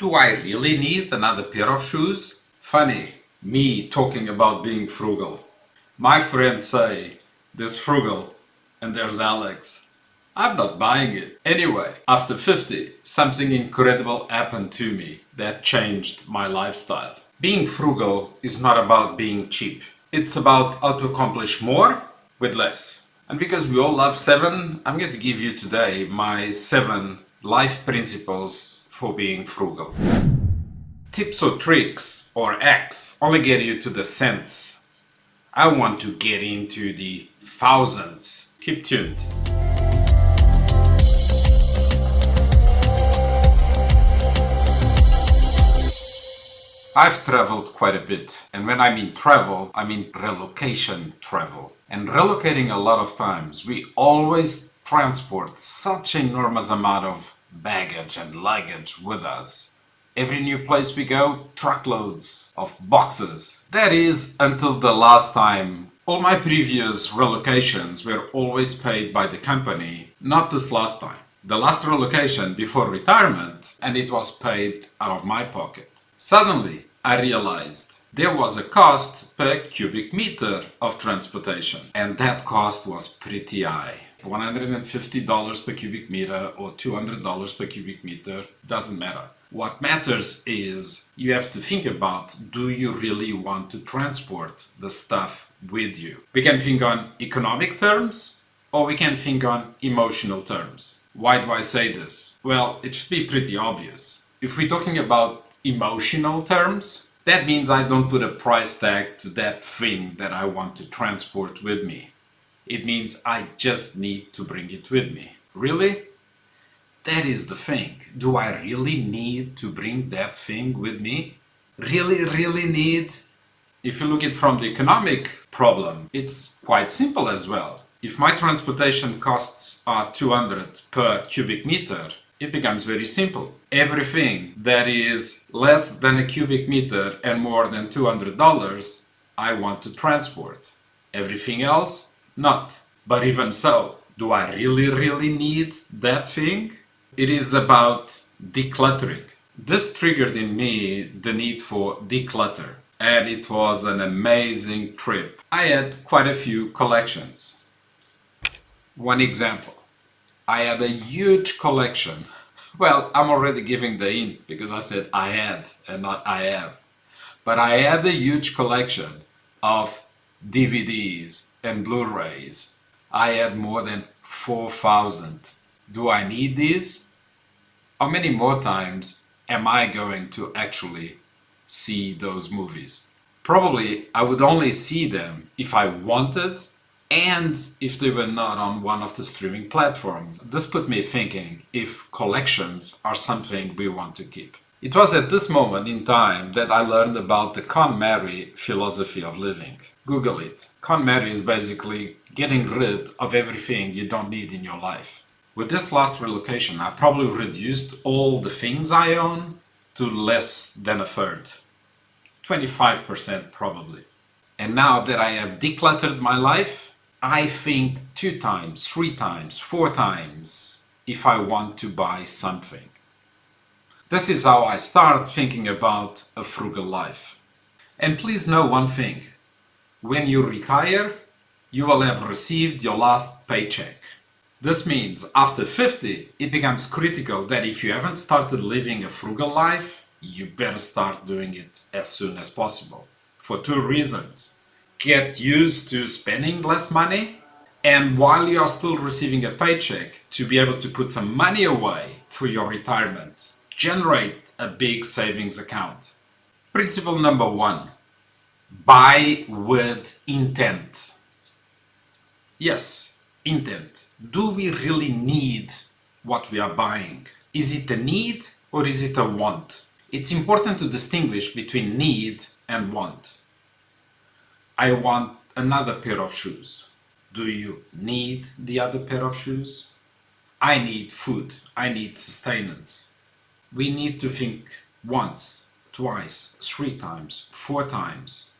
Do I really need another pair of shoes? Funny, me talking about being frugal. My friends say, there's frugal and there's Alex. I'm not buying it. Anyway, after 50, something incredible happened to me that changed my lifestyle. Being frugal is not about being cheap. It's about how to accomplish more with less. And because we all love 7, I'm going to give you today my 7 life principles for being frugal. Tips or tricks or hacks only get you to the cents. I want to get into the thousands. Keep tuned. I've traveled quite a bit, and when I mean travel, I mean relocation travel. And relocating a lot of times, we always transport such enormous amount of baggage and luggage with us. Every new place we go, truckloads of boxes. That is until the last time. All my previous relocations were always paid by the company, not this last time. The last relocation before retirement, and it was paid out of my pocket. Suddenly, I realized there was a cost per cubic meter of transportation, and that cost was pretty high. $150 per cubic meter or $200 per cubic meter, doesn't matter. What matters is you have to think about, do you really want to transport the stuff with you? We can think on economic terms or we can think on emotional terms. Why do I say this? Well, it should be pretty obvious. If we're talking about emotional terms, that means I don't put a price tag to that thing that I want to transport with me. It means I just need to bring it with me. Really? That is the thing. Do I really need to bring that thing with me? Really need? If you look at it from the economic problem, it's quite simple as well. If my transportation costs are $200 per cubic meter, it becomes very simple. Everything that is less than a cubic meter and more than $200, I want to transport. Everything else, not. But even so, do I really need that thing? It is about decluttering. This triggered in me the need for declutter, and it was an amazing trip. I had quite a few collections. One example, I had a huge collection. Well, I'm already giving the hint because I said I had and not I have. But I had a huge collection of DVDs and Blu-rays. I had more than 4,000. Do I need these? How many more times am I going to actually see those movies? Probably I would only see them if I wanted and if they were not on one of the streaming platforms. This put me thinking if collections are something we want to keep. It was at this moment in time that I learned about the KonMari philosophy of living. Google it. KonMari is basically getting rid of everything you don't need in your life. With this last relocation, I probably reduced all the things I own to less than a third. 25% probably. And now that I have decluttered my life, I think 2 times, 3 times, 4 times if I want to buy something. This is how I start thinking about a frugal life. And please know one thing. When you retire, you will have received your last paycheck. This means after 50, it becomes critical that if you haven't started living a frugal life, you better start doing it as soon as possible. For 2 reasons. Get used to spending less money, and while you are still receiving a paycheck, to be able to put some money away for your retirement. Generate a big savings account. Principle number 1. Buy with intent. Yes, intent. Do we really need what we are buying? Is it a need or is it a want? It's important to distinguish between need and want. I want another pair of shoes. Do you need the other pair of shoes? I need food. I need sustenance. We need to think once, twice, 3 times, 4 times.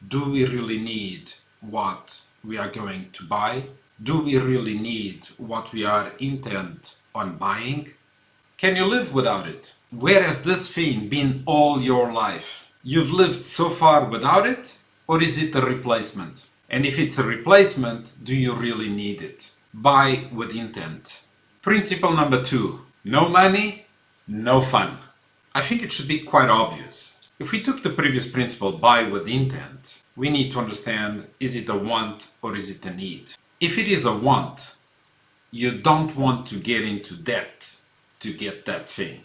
Do we really need what we are going to buy? Do we really need what we are intent on buying? Can you live without it? Where has this thing been all your life? You've lived so far without it, or is it a replacement? And if it's a replacement, do you really need it? Buy with intent. Principle number 2, no money, no fun. I think it should be quite obvious. If we took the previous principle, buy with intent, we need to understand, is it a want or is it a need? If it is a want, you don't want to get into debt to get that thing.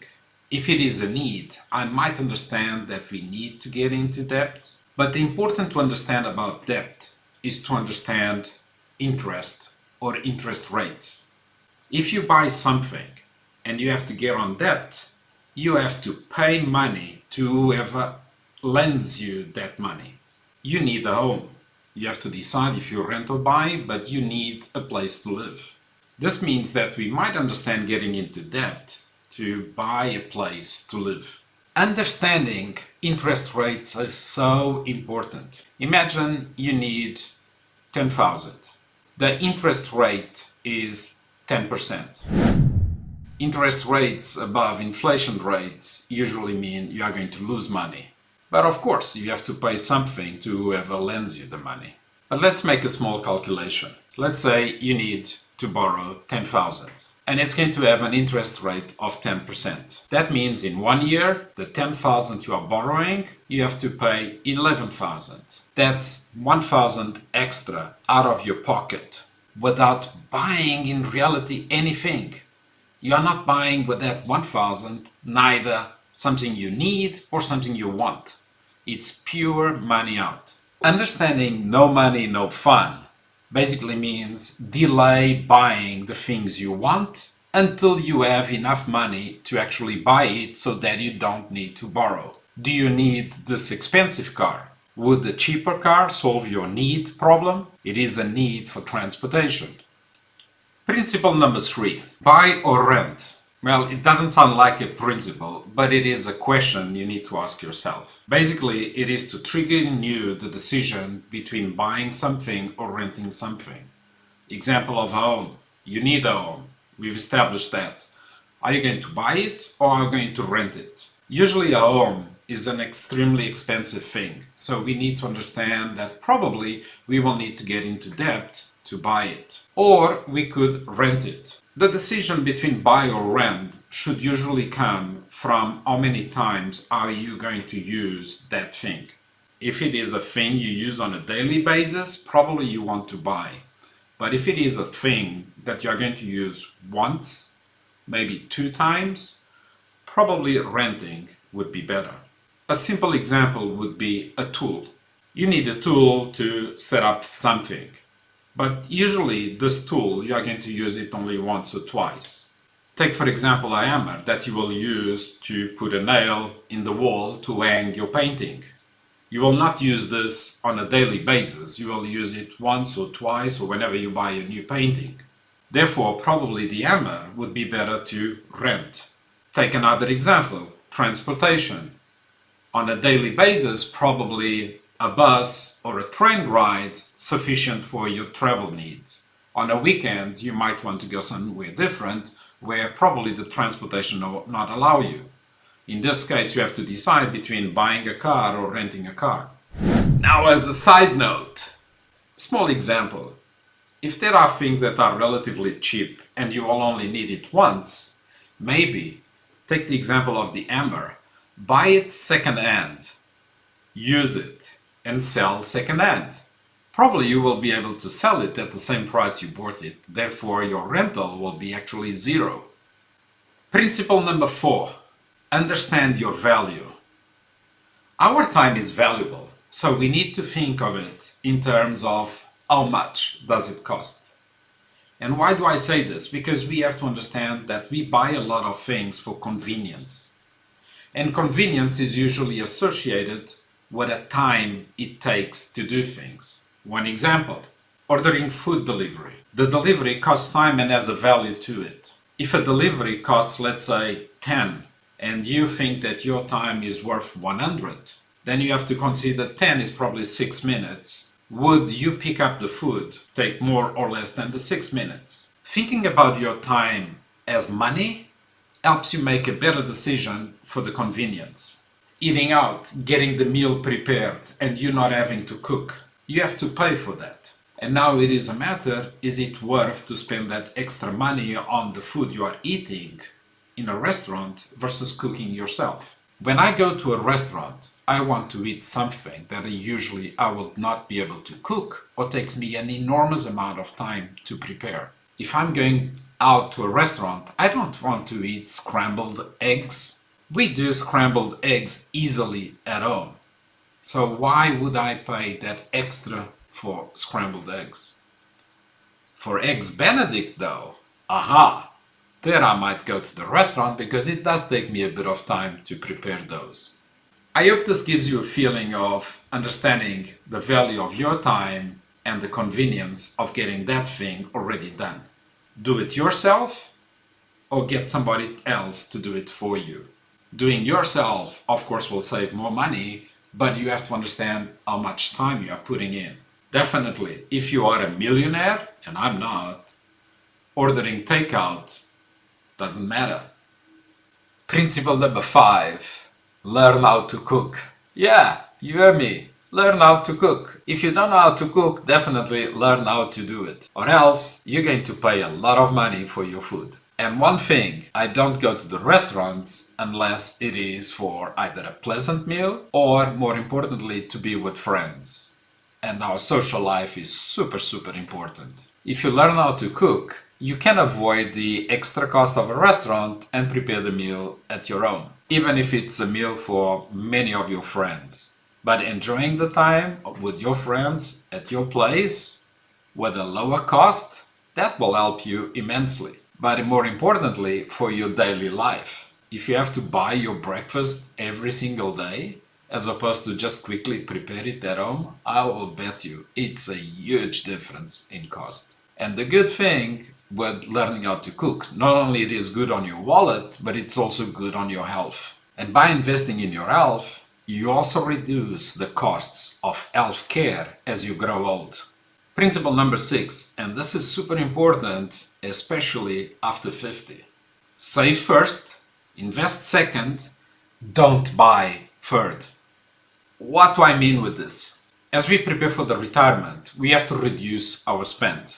If it is a need, I might understand that we need to get into debt, but the important to understand about debt is to understand interest or interest rates. If you buy something and you have to get on debt, you have to pay money to whoever lends you that money. You need a home. You have to decide if you rent or buy, but you need a place to live. This means that we might understand getting into debt to buy a place to live. Understanding interest rates is so important. Imagine you need 10,000. The interest rate is 10%. Interest rates above inflation rates usually mean you are going to lose money. But of course, you have to pay something to whoever lends you the money. But let's make a small calculation. Let's say you need to borrow 10,000. And it's going to have an interest rate of 10%. That means in 1 year, the 10,000 you are borrowing, you have to pay 11,000. That's 1,000 extra out of your pocket without buying in reality anything. You are not buying with that 1,000 neither something you need or something you want. It's pure money out. Understanding no money, no fun basically means delay buying the things you want until you have enough money to actually buy it so that you don't need to borrow. Do you need this expensive car? Would the cheaper car solve your need problem? It is a need for transportation. Principle number 3, buy or rent. Well, it doesn't sound like a principle, but it is a question you need to ask yourself. Basically, it is to trigger in you the decision between buying something or renting something. Example of home. You need a home. We've established that. Are you going to buy it or are you going to rent it? Usually a home is an extremely expensive thing, so we need to understand that probably we will need to get into debt to buy it. Or we could rent it. The decision between buy or rent should usually come from how many times are you going to use that thing. If it is a thing you use on a daily basis, probably you want to buy. But if it is a thing that you are going to use once, maybe 2 times, probably renting would be better. A simple example would be a tool. You need a tool to set up something. But usually this tool, you are going to use it only once or twice. Take for example a hammer that you will use to put a nail in the wall to hang your painting. You will not use this on a daily basis. You will use it once or twice or whenever you buy a new painting. Therefore, probably the hammer would be better to rent. Take another example, transportation. On a daily basis, probably a bus or a train ride sufficient for your travel needs. On a weekend, you might want to go somewhere different where probably the transportation will not allow you. In this case, you have to decide between buying a car or renting a car. Now, as a side note, small example. If there are things that are relatively cheap and you will only need it once, maybe take the example of the hammer. Buy it second-hand, use it, and sell second-hand. Probably you will be able to sell it at the same price you bought it, therefore your rental will be actually 0. Principle number 4, understand your value. Our time is valuable, so we need to think of it in terms of how much does it cost. And why do I say this? Because we have to understand that we buy a lot of things for convenience. And convenience is usually associated with the time it takes to do things. One example, ordering food delivery. The delivery costs time and has a value to it. If a delivery costs, let's say, 10, and you think that your time is worth 100, then you have to consider 10 is probably 6 minutes. Would you pick up the food take more or less than the 6 minutes? Thinking about your time as money helps you make a better decision for the convenience. Eating out, getting the meal prepared, and you not having to cook. You have to pay for that. And now it is a matter, is it worth to spend that extra money on the food you are eating in a restaurant versus cooking yourself? When I go to a restaurant, I want to eat something that I will not be able to cook or takes me an enormous amount of time to prepare. If I'm going out to a restaurant, I don't want to eat scrambled eggs. We do scrambled eggs easily at home. So why would I pay that extra for scrambled eggs? For eggs Benedict though, there I might go to the restaurant because it does take me a bit of time to prepare those. I hope this gives you a feeling of understanding the value of your time and the convenience of getting that thing already done. Do it yourself or get somebody else to do it for you. Doing yourself, of course, will save more money, but you have to understand how much time you are putting in. Definitely, if you are a millionaire, and I'm not, ordering takeout doesn't matter. Principle number 5, learn how to cook. Yeah, you hear me. Learn how to cook. If you don't know how to cook, definitely learn how to do it. Or else, you're going to pay a lot of money for your food. And one thing, I don't go to the restaurants unless it is for either a pleasant meal or, more importantly, to be with friends. And our social life is super, super important. If you learn how to cook, you can avoid the extra cost of a restaurant and prepare the meal at your home, even if it's a meal for many of your friends. But enjoying the time with your friends at your place with a lower cost, that will help you immensely. But more importantly, for your daily life. If you have to buy your breakfast every single day, as opposed to just quickly prepare it at home, I will bet you it's a huge difference in cost. And the good thing with learning how to cook, not only it is good on your wallet, but it's also good on your health. And by investing in your health, you also reduce the costs of health care as you grow old. Principle number 6, and this is super important, especially after 50. Save first, invest second, don't buy third. What do I mean with this? As we prepare for the retirement, we have to reduce our spend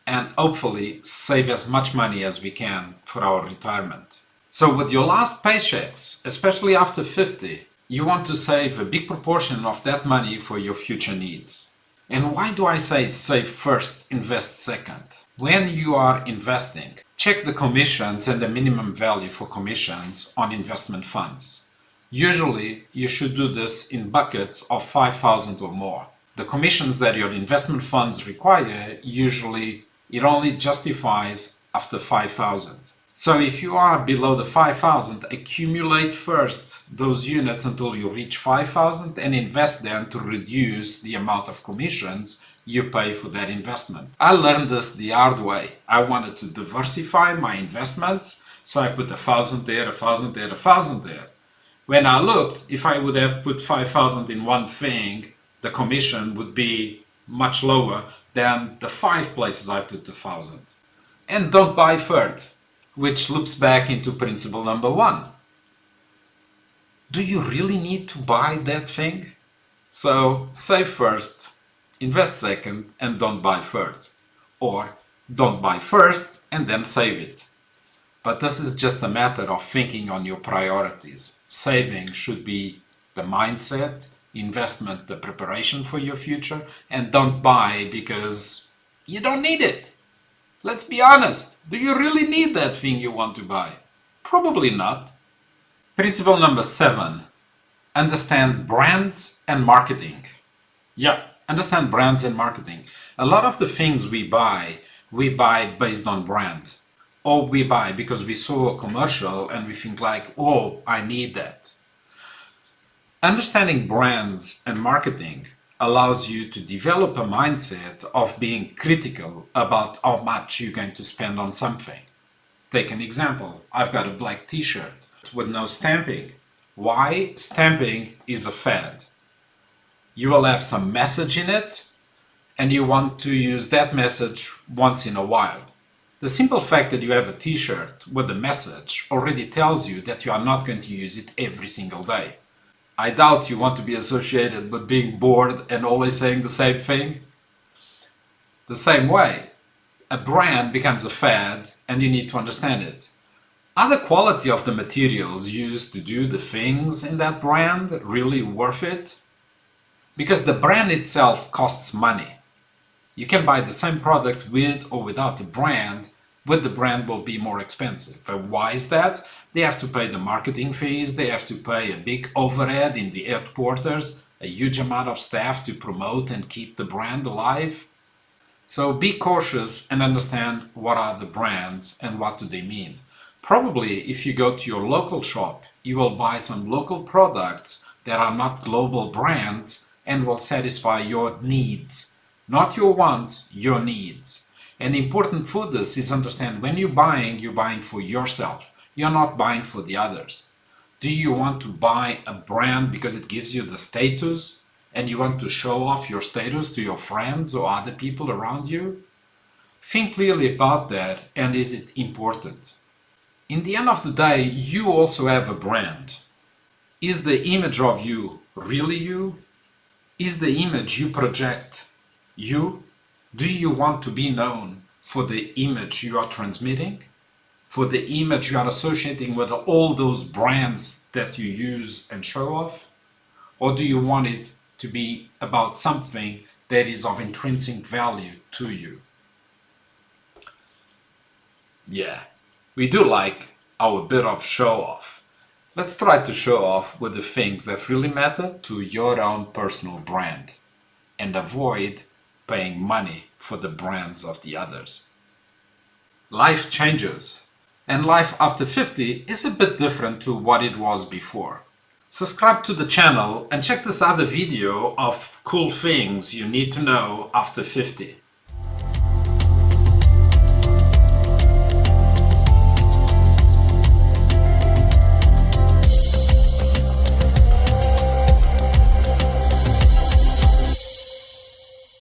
and hopefully save as much money as we can for our retirement. So with your last paychecks, especially after 50, you want to save a big proportion of that money for your future needs. And why do I say save first, invest second? When you are investing, check the commissions and the minimum value for commissions on investment funds. Usually, you should do this in buckets of 5,000 or more. The commissions that your investment funds require, usually it only justifies after 5,000. So if you are below the 5,000, accumulate first those units until you reach 5,000 and invest them to reduce the amount of commissions you pay for that investment. I learned this the hard way. I wanted to diversify my investments, so I put 1,000 there, 1,000 there, 1,000 there. When I looked, if I would have put 5,000 in one thing, the commission would be much lower than the 5 places I put 1,000. And don't buy third, which loops back into principle number 1. Do you really need to buy that thing? So save first, invest second, and don't buy third. Or don't buy first and then save it. But this is just a matter of thinking on your priorities. Saving should be the mindset, investment, the preparation for your future, and don't buy because you don't need it. Let's be honest. Do you really need that thing you want to buy? Probably not. Principle number 7. Understand brands and marketing. Yeah, understand brands and marketing. A lot of the things we buy based on brand. Or we buy because we saw a commercial and we think like, oh, I need that. Understanding brands and marketing allows you to develop a mindset of being critical about how much you're going to spend on something. Take an example. I've got a black t-shirt with no stamping. Why? Stamping is a fad. You will have some message in it and you want to use that message once in a while. The simple fact that you have a t-shirt with a message already tells you that you are not going to use it every single day. I doubt you want to be associated with being bored and always saying the same thing. The same way, a brand becomes a fad and you need to understand it. Are the quality of the materials used to do the things in that brand really worth it? Because the brand itself costs money. You can buy the same product with or without the brand, but the brand will be more expensive. And why is that? They have to pay the marketing fees, they have to pay a big overhead in the headquarters, a huge amount of staff to promote and keep the brand alive. So be cautious and understand what are the brands and what do they mean. Probably if you go to your local shop, you will buy some local products that are not global brands and will satisfy your needs. Not your wants, your needs. And important for this is understand when you're buying for yourself. You're not buying for the others. Do you want to buy a brand because it gives you the status and you want to show off your status to your friends or other people around you? Think clearly about that, and is it important? In the end of the day, you also have a brand. Is the image of you really you? Is the image you project you? Do you want to be known for the image you are transmitting? For the image you are associating with all those brands that you use and show off? Or do you want it to be about something that is of intrinsic value to you? Yeah, we do like our bit of show off. Let's try to show off with the things that really matter to your own personal brand and avoid paying money for the brands of the others. Life changes, and life after 50 is a bit different to what it was before. Subscribe to the channel and check this other video of cool things you need to know after 50.